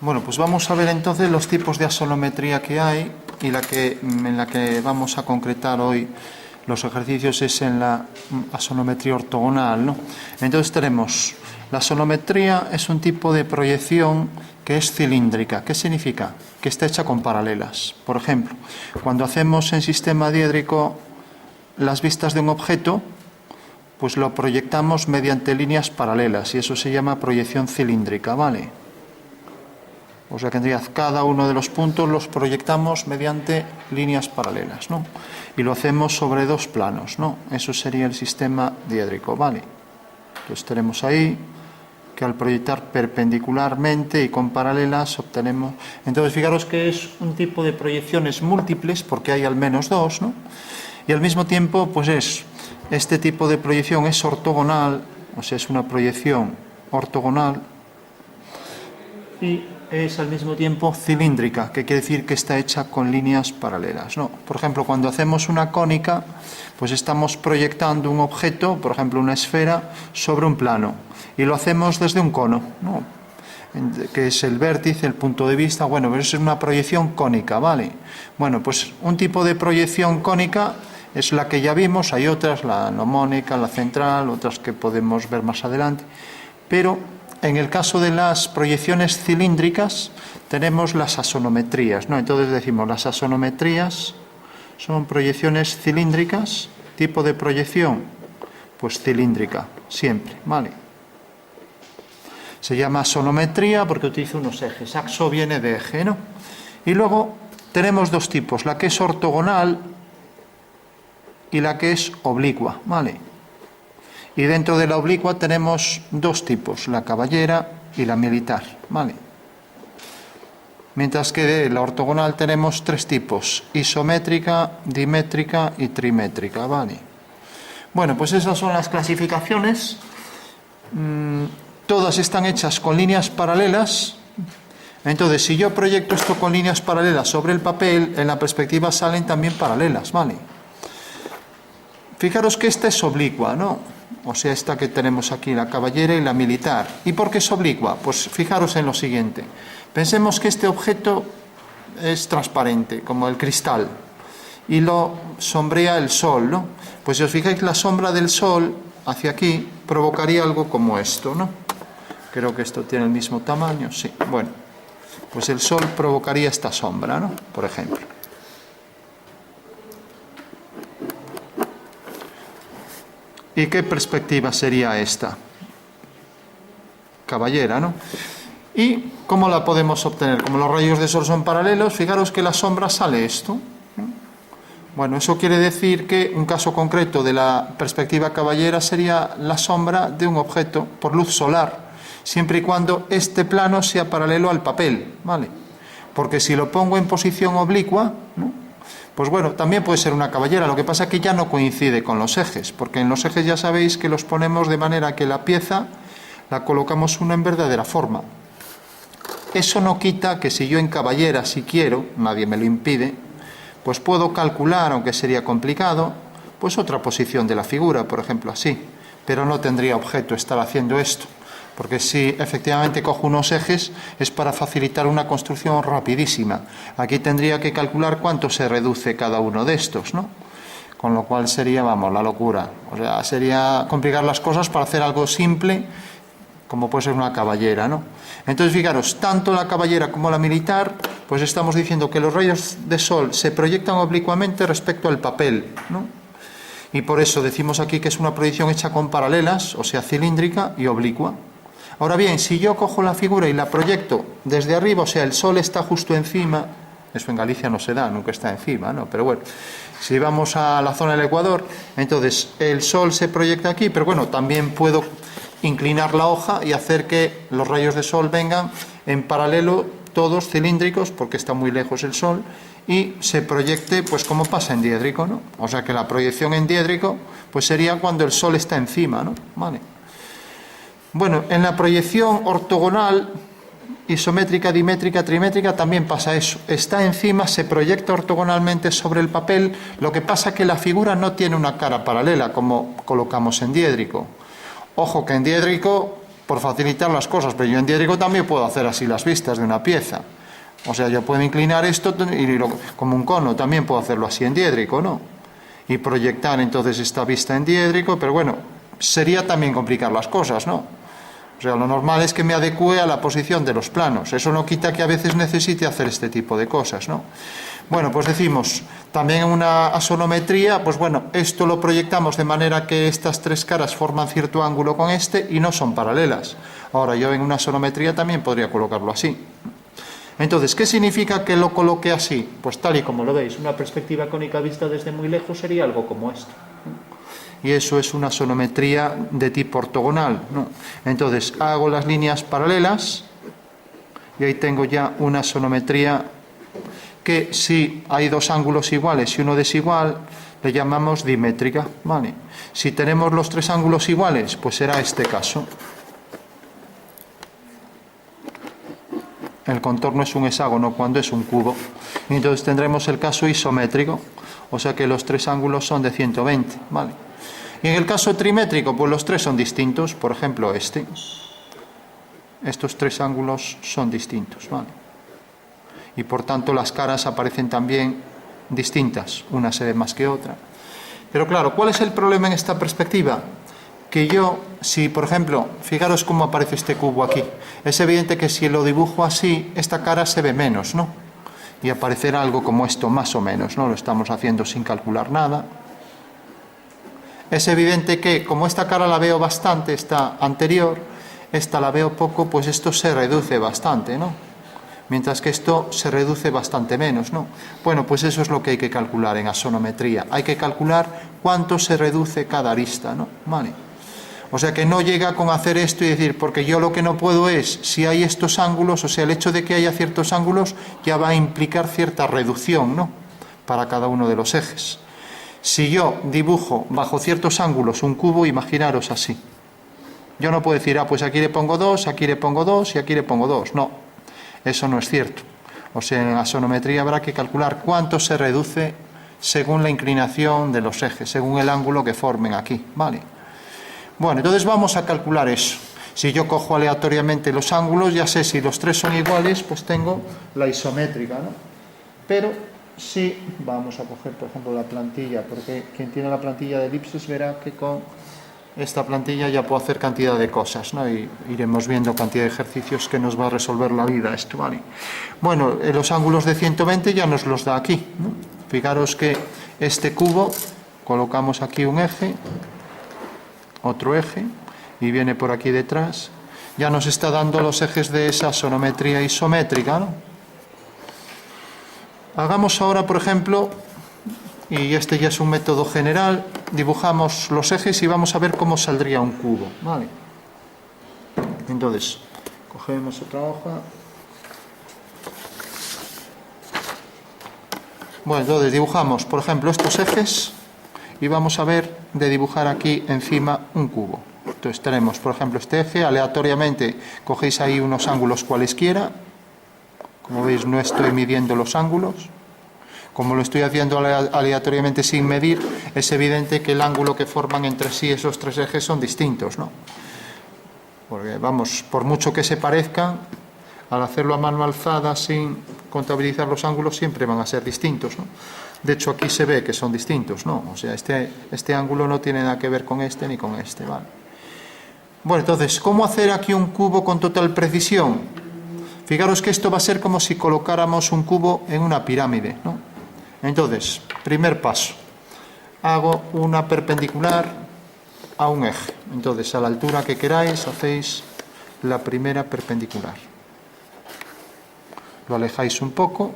Bueno, pues vamos a ver entonces los tipos de asonometría que hay y en la que vamos a concretar hoy los ejercicios es en la asonometría ortogonal, ¿no? Entonces tenemos, la asonometría es un tipo de proyección que es cilíndrica. ¿Qué significa? Que está hecha con paralelas. Por ejemplo, cuando hacemos en sistema diédrico las vistas de un objeto, pues lo proyectamos mediante líneas paralelas y eso se llama proyección cilíndrica, ¿vale? O sea que cada uno de los puntos los proyectamos mediante líneas paralelas, ¿no? Y lo hacemos sobre dos planos, ¿no? Eso sería el sistema diédrico, ¿vale? Entonces tenemos ahí que al proyectar perpendicularmente y con paralelas obtenemos... Entonces fijaros que es un tipo de proyecciones múltiples porque hay al menos dos, ¿no? Y al mismo tiempo, pues este tipo de proyección es ortogonal, o sea, es una proyección ortogonal y es al mismo tiempo cilíndrica, que quiere decir que está hecha con líneas paralelas, ¿no? Por ejemplo, cuando hacemos una cónica, pues estamos proyectando un objeto, por ejemplo una esfera, sobre un plano y lo hacemos desde un cono, ¿no? Que es el vértice, el punto de vista. Bueno, pero eso es una proyección cónica, ¿vale? Bueno, pues un tipo de proyección cónica es la que ya vimos, hay otras, la anomónica, la central, otras que podemos ver más adelante, pero en el caso de las proyecciones cilíndricas tenemos las asonometrías, ¿no? Entonces decimos, las asonometrías son proyecciones cilíndricas, tipo de proyección, pues cilíndrica, siempre, ¿vale? Se llama asonometría porque utiliza unos ejes, axo viene de eje, ¿no? Y luego tenemos dos tipos, la que es ortogonal y la que es oblicua, ¿vale? Y dentro de la oblicua tenemos dos tipos, la caballera y la militar, ¿vale? Mientras que de la ortogonal tenemos tres tipos, isométrica, dimétrica y trimétrica, ¿vale? Bueno, pues esas son las clasificaciones. Todas están hechas con líneas paralelas. Entonces, si yo proyecto esto con líneas paralelas sobre el papel, en la perspectiva salen también paralelas, ¿vale? Fijaros que esta es oblicua, ¿no? O sea, esta que tenemos aquí, la caballera y la militar. ¿Y por qué es oblicua? Pues fijaros en lo siguiente. Pensemos que este objeto es transparente, como el cristal, y lo sombrea el sol, ¿no? Pues si os fijáis, la sombra del sol hacia aquí provocaría algo como esto, ¿no? Creo que esto tiene el mismo tamaño, sí. Bueno, pues el sol provocaría esta sombra, ¿no? Por ejemplo. ¿Y qué perspectiva sería esta? Caballera, ¿no? ¿Y cómo la podemos obtener? Como los rayos de sol son paralelos, fijaros que la sombra sale esto. Bueno, eso quiere decir que un caso concreto de la perspectiva caballera sería la sombra de un objeto por luz solar, siempre y cuando este plano sea paralelo al papel, ¿vale? Porque si lo pongo en posición oblicua, ¿no? Pues bueno, también puede ser una caballera, lo que pasa es que ya no coincide con los ejes, porque en los ejes ya sabéis que los ponemos de manera que la pieza la colocamos una en verdadera forma. Eso no quita que si yo en caballera, si quiero, nadie me lo impide, pues puedo calcular, aunque sería complicado, pues otra posición de la figura, por ejemplo así, pero no tendría objeto estar haciendo esto. Porque si efectivamente cojo unos ejes es para facilitar una construcción rapidísima. Aquí tendría que calcular cuánto se reduce cada uno de estos, ¿no? Con lo cual sería, vamos, la locura. O sea, sería complicar las cosas para hacer algo simple, como puede ser una caballera, ¿no? Entonces, fijaros, tanto la caballera como la militar, pues estamos diciendo que los rayos de sol se proyectan oblicuamente respecto al papel, ¿no? Y por eso decimos aquí que es una proyección hecha con paralelas, o sea, cilíndrica y oblicua. Ahora bien, si yo cojo la figura y la proyecto desde arriba, o sea, el sol está justo encima, eso en Galicia no se da, nunca está encima, ¿no? Pero bueno, si vamos a la zona del Ecuador, entonces el sol se proyecta aquí, pero bueno, también puedo inclinar la hoja y hacer que los rayos de sol vengan en paralelo, todos cilíndricos, porque está muy lejos el sol, y se proyecte, pues como pasa en diédrico, ¿no? O sea que la proyección en diédrico, pues sería cuando el sol está encima, ¿no? Vale. Bueno, en la proyección ortogonal, isométrica, dimétrica, trimétrica, también pasa eso. Está encima, se proyecta ortogonalmente sobre el papel, lo que pasa es que la figura no tiene una cara paralela, como colocamos en diédrico. Ojo que en diédrico por facilitar las cosas, pero yo en diédrico también puedo hacer así las vistas de una pieza. O sea, yo puedo inclinar esto como un cono, también puedo hacerlo así en diédrico, ¿no? Y proyectar entonces esta vista en diédrico, pero bueno, sería también complicar las cosas, ¿no? O sea, lo normal es que me adecue a la posición de los planos. Eso no quita que a veces necesite hacer este tipo de cosas, ¿no? Bueno, pues decimos, también en una asonometría, pues bueno, esto lo proyectamos de manera que estas tres caras forman cierto ángulo con este y no son paralelas. Ahora, yo en una asonometría también podría colocarlo así. Entonces, ¿qué significa que lo coloque así? Pues tal y como lo veis, una perspectiva cónica vista desde muy lejos sería algo como esto. Y eso es una sonometría de tipo ortogonal, ¿no? Entonces, hago las líneas paralelas y ahí tengo ya una sonometría que si hay dos ángulos iguales y uno desigual, le llamamos dimétrica, ¿vale? Si tenemos los tres ángulos iguales, pues será este caso. El contorno es un hexágono cuando es un cubo. Y entonces tendremos el caso isométrico, o sea que los tres ángulos son de 120, ¿vale? Y en el caso trimétrico, pues los tres son distintos, por ejemplo este. Estos tres ángulos son distintos, ¿vale? Y por tanto las caras aparecen también distintas, una se ve más que otra. Pero claro, ¿cuál es el problema en esta perspectiva? Que yo, si por ejemplo, fijaros cómo aparece este cubo aquí, es evidente que si lo dibujo así, esta cara se ve menos, ¿no? Y aparecerá algo como esto, más o menos, ¿no? Lo estamos haciendo sin calcular nada. Es evidente que, como esta cara la veo bastante, esta anterior, esta la veo poco, pues esto se reduce bastante, ¿no? Mientras que esto se reduce bastante menos, ¿no? Bueno, pues eso es lo que hay que calcular en asonometría. Hay que calcular cuánto se reduce cada arista, ¿no? Vale. O sea que no llega con hacer esto y decir, porque yo lo que no puedo es, si hay estos ángulos, o sea, el hecho de que haya ciertos ángulos ya va a implicar cierta reducción, ¿no? Para cada uno de los ejes. Si yo dibujo bajo ciertos ángulos un cubo, imaginaros así. Yo no puedo decir, pues aquí le pongo 2, aquí le pongo 2 y aquí le pongo 2. No, eso no es cierto. O sea, en asonometría habrá que calcular cuánto se reduce según la inclinación de los ejes, según el ángulo que formen aquí, ¿vale? Bueno, entonces vamos a calcular eso. Si yo cojo aleatoriamente los ángulos, ya sé si los tres son iguales, pues tengo la isométrica, ¿no? Pero si vamos a coger, por ejemplo, la plantilla, porque quien tiene la plantilla de elipses verá que con esta plantilla ya puedo hacer cantidad de cosas, ¿no? Y iremos viendo cantidad de ejercicios que nos va a resolver la vida esto, ¿vale? Bueno, los ángulos de 120 ya nos los da aquí, ¿no? Fijaros que este cubo, colocamos aquí un eje, otro eje, y viene por aquí detrás, ya nos está dando los ejes de esa sonometría isométrica, ¿no? Hagamos ahora, por ejemplo, y este ya es un método general, dibujamos los ejes y vamos a ver cómo saldría un cubo, ¿vale? Entonces, cogemos otra hoja. Bueno, entonces dibujamos, por ejemplo, estos ejes y vamos a ver de dibujar aquí encima un cubo. Entonces tenemos, por ejemplo, este eje, aleatoriamente cogéis ahí unos ángulos cualesquiera. Como veis, no estoy midiendo los ángulos. Como lo estoy haciendo aleatoriamente sin medir, es evidente que el ángulo que forman entre sí esos tres ejes son distintos, ¿no? Porque, vamos, por mucho que se parezcan, al hacerlo a mano alzada sin contabilizar los ángulos siempre van a ser distintos, ¿no? De hecho, aquí se ve que son distintos, ¿no? O sea, este ángulo no tiene nada que ver con este ni con este, ¿vale? Bueno, entonces, ¿cómo hacer aquí un cubo con total precisión? Fijaros que esto va a ser como si colocáramos un cubo en una pirámide, ¿no? Entonces, primer paso, hago una perpendicular a un eje. Entonces, a la altura que queráis, hacéis la primera perpendicular. Lo alejáis un poco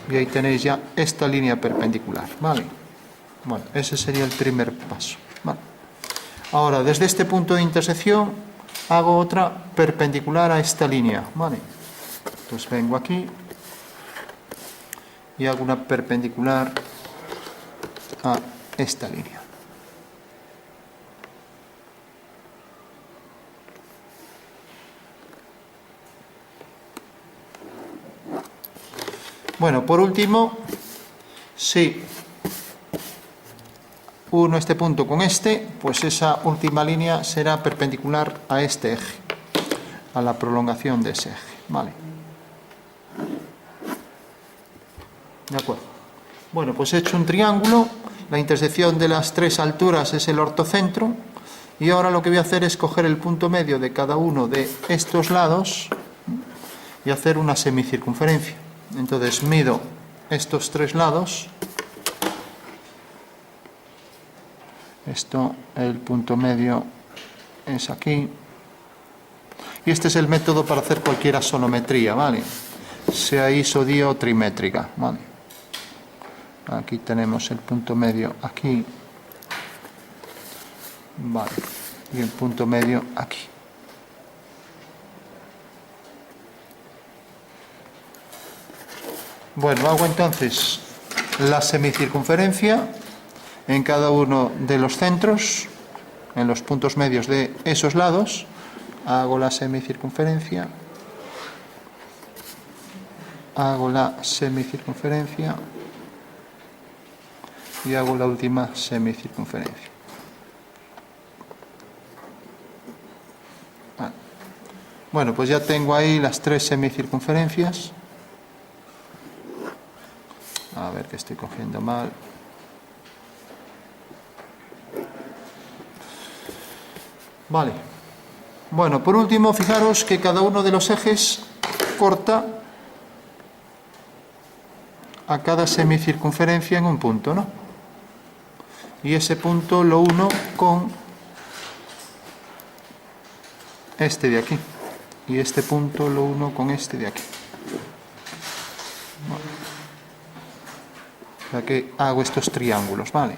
y ahí tenéis ya esta línea perpendicular, ¿vale? Bueno, ese sería el primer paso, ¿vale? Ahora, desde este punto de intersección, hago otra perpendicular a esta línea, ¿vale? Entonces vengo aquí y hago una perpendicular a esta línea. Bueno, por último, si uno este punto con este, pues esa última línea será perpendicular a este eje, a la prolongación de ese eje, ¿vale? De acuerdo. Bueno, pues he hecho un triángulo, la intersección de las tres alturas es el ortocentro, y ahora lo que voy a hacer es coger el punto medio de cada uno de estos lados y hacer una semicircunferencia. Entonces mido estos tres lados, el punto medio es aquí, y este es el método para hacer cualquier asonometría, ¿vale? Sea isodía o trimétrica, ¿vale? Aquí tenemos el punto medio aquí, vale, y el punto medio aquí. Bueno, hago entonces la semicircunferencia en cada uno de los centros, en los puntos medios de esos lados. Hago la semicircunferencia, y hago la última semicircunferencia. Bueno, pues ya tengo ahí las tres semicircunferencias. A ver, que estoy cogiendo mal. Vale. Bueno, por último, fijaros que cada uno de los ejes corta a cada semicircunferencia en un punto, ¿no? Y ese punto lo uno con este de aquí. Y este punto lo uno con este de aquí. Vale. O sea que hago estos triángulos, ¿vale?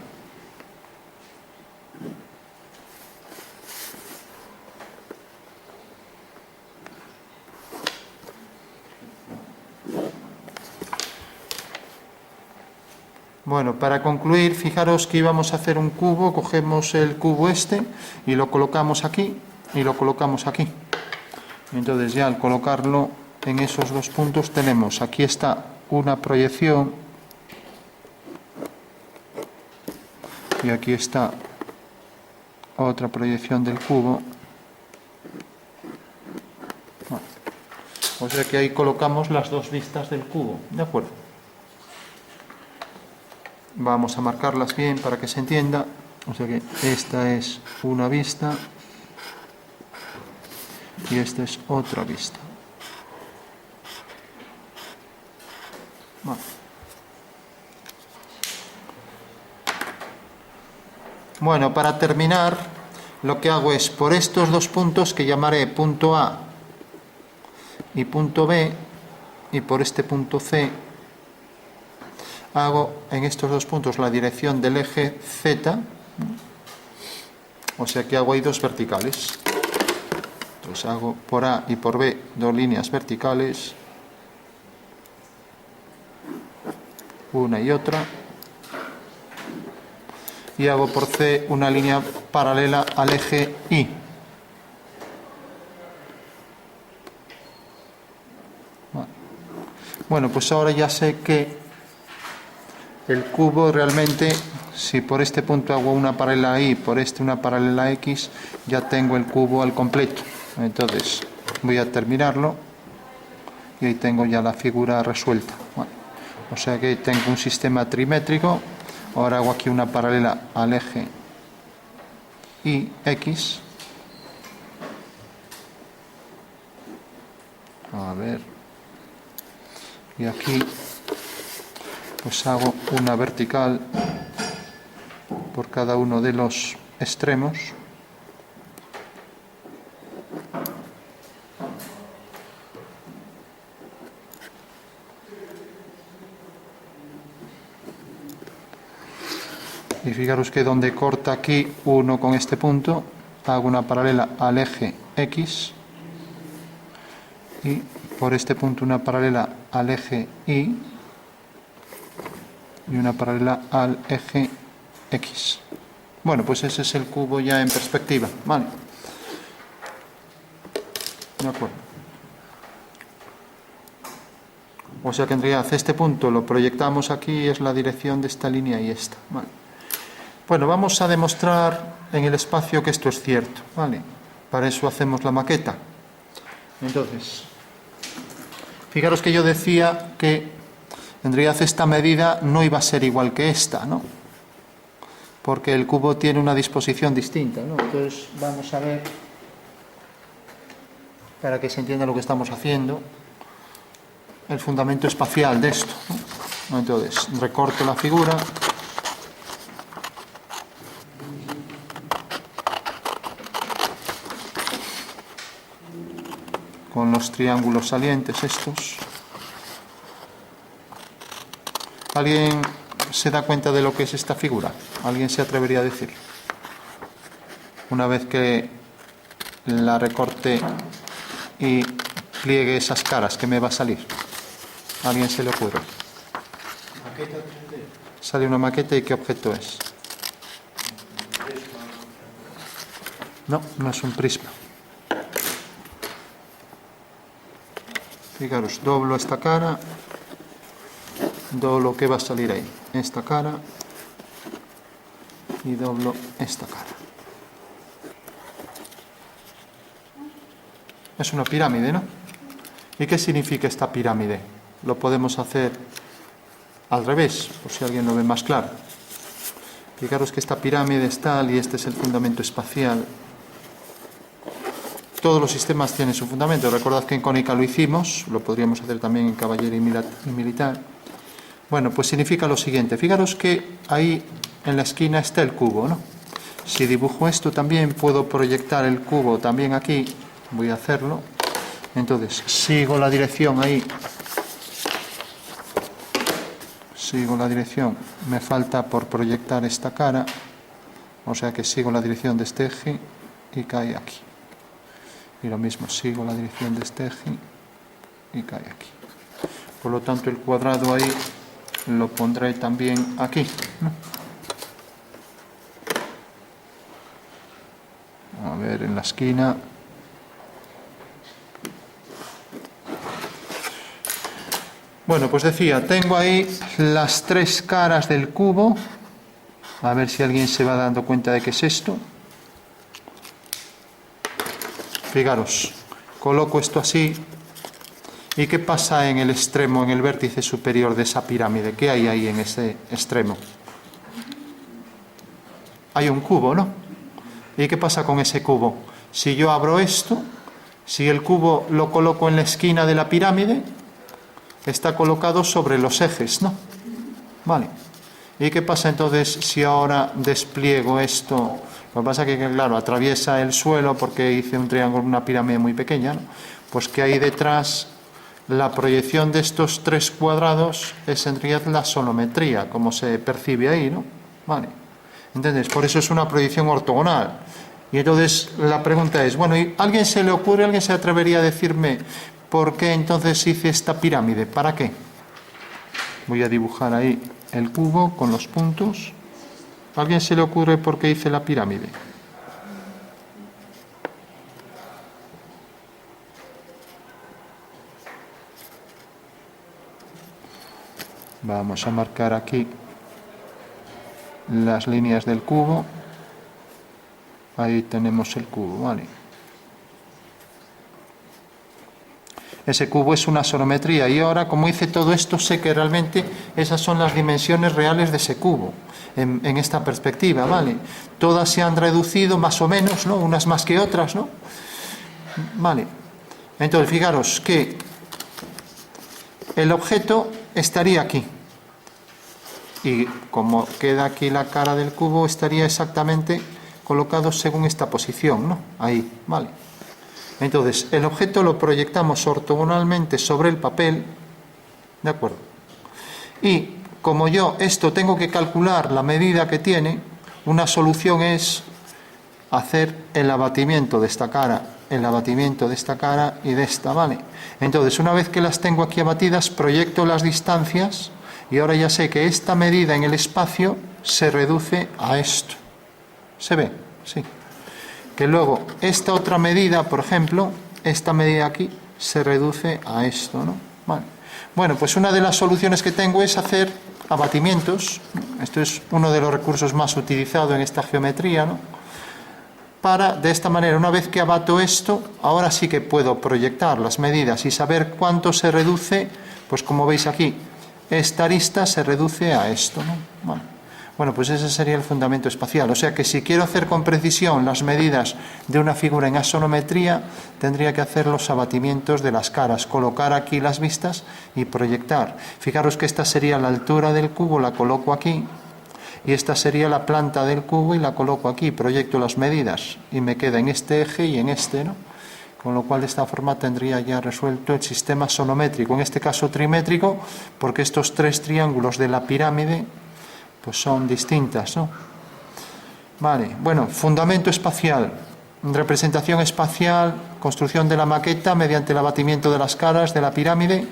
Bueno, para concluir, fijaros que íbamos a hacer un cubo, cogemos el cubo este y lo colocamos aquí y lo colocamos aquí. Entonces ya al colocarlo en esos dos puntos tenemos, aquí está una proyección y aquí está otra proyección del cubo. Bueno, o sea que ahí colocamos las dos vistas del cubo, ¿de acuerdo? Vamos a marcarlas bien para que se entienda. O sea que esta es una vista y esta es otra vista. Vale. Bueno, para terminar, lo que hago es por estos dos puntos que llamaré punto A y punto B, y por este punto C, hago en estos dos puntos la dirección del eje Z, o sea que hago ahí dos verticales. Entonces hago por A y por B dos líneas verticales, una y otra, y hago por C una línea paralela al eje Y. Bueno, pues ahora ya sé que el cubo realmente, si por este punto hago una paralela a Y, por este una paralela a X, ya tengo el cubo al completo. Entonces voy a terminarlo y ahí tengo ya la figura resuelta. Bueno, o sea que tengo un sistema trimétrico. Ahora hago aquí una paralela al eje Y, X. A ver. Y aquí pues hago una vertical por cada uno de los extremos. Y fijaros que donde corta aquí uno con este punto, hago una paralela al eje X, y por este punto una paralela al eje Y y una paralela al eje X. Bueno, pues ese es el cubo ya en perspectiva, ¿vale? De acuerdo. O sea que en realidad este punto lo proyectamos aquí, es la dirección de esta línea y esta, ¿vale? Bueno, vamos a demostrar en el espacio que esto es cierto, ¿vale? Para eso hacemos la maqueta. Entonces, fijaros que yo decía que en realidad esta medida no iba a ser igual que esta, ¿no? Porque el cubo tiene una disposición distinta, ¿no? Entonces, vamos a ver, para que se entienda lo que estamos haciendo, el fundamento espacial de esto, ¿no? Entonces, recorto la figura. Con los triángulos salientes estos. ¿Alguien se da cuenta de lo que es esta figura? ¿Alguien se atrevería a decir? Una vez que la recorte y pliegue esas caras, ¿qué me va a salir? ¿A alguien se le ocurre? Maqueta 3D. Sale una maqueta y ¿qué objeto es? No, no es un prisma. Fijaros, doblo esta cara, doblo, ¿qué va a salir ahí? Esta cara y doblo esta cara. Es una pirámide, ¿no? ¿Y qué significa esta pirámide? Lo podemos hacer al revés, por si alguien lo ve más claro. Fijaros que esta pirámide es tal y este es el fundamento espacial. Todos los sistemas tienen su fundamento. Recordad que en cónica lo hicimos, lo podríamos hacer también en caballería y militar. Bueno, pues significa lo siguiente. Fijaros que ahí en la esquina está el cubo, ¿no? Si dibujo esto también puedo proyectar el cubo también aquí. Voy a hacerlo. Entonces, sigo la dirección ahí. Sigo la dirección. Me falta por proyectar esta cara. O sea que sigo la dirección de este eje y cae aquí. Y lo mismo, sigo la dirección de este eje y cae aquí. Por lo tanto, el cuadrado ahí lo pondré también aquí, ¿no? A ver, en la esquina. Bueno, pues decía, tengo ahí las tres caras del cubo. A ver si alguien se va dando cuenta de qué es esto. Fijaros, coloco esto así. ¿Y qué pasa en el extremo, en el vértice superior de esa pirámide? ¿Qué hay ahí en ese extremo? Hay un cubo, ¿no? ¿Y qué pasa con ese cubo? Si yo abro esto, si el cubo lo coloco en la esquina de la pirámide, está colocado sobre los ejes, ¿no? Vale. ¿Y qué pasa entonces si ahora despliego esto? Lo que pasa es que, claro, atraviesa el suelo porque hice un triángulo, una pirámide muy pequeña, ¿no? Pues que hay detrás, la proyección de estos tres cuadrados es en realidad la sonometría, como se percibe ahí, ¿no? Vale. ¿Entendés? Por eso es una proyección ortogonal. Y entonces la pregunta es, bueno, ¿y alguien se le ocurre, alguien se atrevería a decirme por qué entonces hice esta pirámide? ¿Para qué? Voy a dibujar ahí el cubo con los puntos. ¿A alguien se le ocurre por qué hice la pirámide? Vamos a marcar aquí las líneas del cubo. Ahí tenemos el cubo, ¿vale? Ese cubo es una sonometría y ahora, como hice todo esto, sé que realmente esas son las dimensiones reales de ese cubo en esta perspectiva, ¿vale? Todas se han reducido más o menos, ¿no? Unas más que otras, ¿no? Vale. Entonces, fijaros que el objeto estaría aquí. Y como queda aquí la cara del cubo, estaría exactamente colocado según esta posición, ¿no? Ahí, ¿vale? Entonces, el objeto lo proyectamos ortogonalmente sobre el papel, ¿de acuerdo? Y como yo esto tengo que calcular la medida que tiene, una solución es hacer el abatimiento de esta cara, el abatimiento de esta cara y de esta, ¿vale? Entonces, una vez que las tengo aquí abatidas, proyecto las distancias y ahora ya sé que esta medida en el espacio se reduce a esto. ¿Se ve? Sí. Que luego esta otra medida, por ejemplo, esta medida aquí se reduce a esto, ¿no? Vale. Bueno, pues una de las soluciones que tengo es hacer abatimientos. Esto es uno de los recursos más utilizados en esta geometría, ¿no? Para, de esta manera, una vez que abato esto, ahora sí que puedo proyectar las medidas y saber cuánto se reduce, pues como veis aquí, esta arista se reduce a esto, ¿no? Vale. Bueno, pues ese sería el fundamento espacial. O sea que si quiero hacer con precisión las medidas de una figura en axonometría, tendría que hacer los abatimientos de las caras, colocar aquí las vistas y proyectar. Fijaros que esta sería la altura del cubo, la coloco aquí, y esta sería la planta del cubo y la coloco aquí, proyecto las medidas y me queda en este eje y en este, ¿no? Con lo cual de esta forma tendría ya resuelto el sistema sonométrico, en este caso trimétrico, porque estos tres triángulos de la pirámide pues son distintas, ¿no? Vale, bueno, fundamento espacial, representación espacial, construcción de la maqueta mediante el abatimiento de las caras de la pirámide,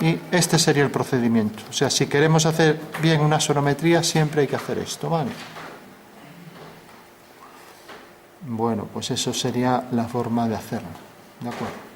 y este sería el procedimiento. O sea, si queremos hacer bien una sonometría, siempre hay que hacer esto, ¿vale? Bueno, pues eso sería la forma de hacerlo, ¿de acuerdo?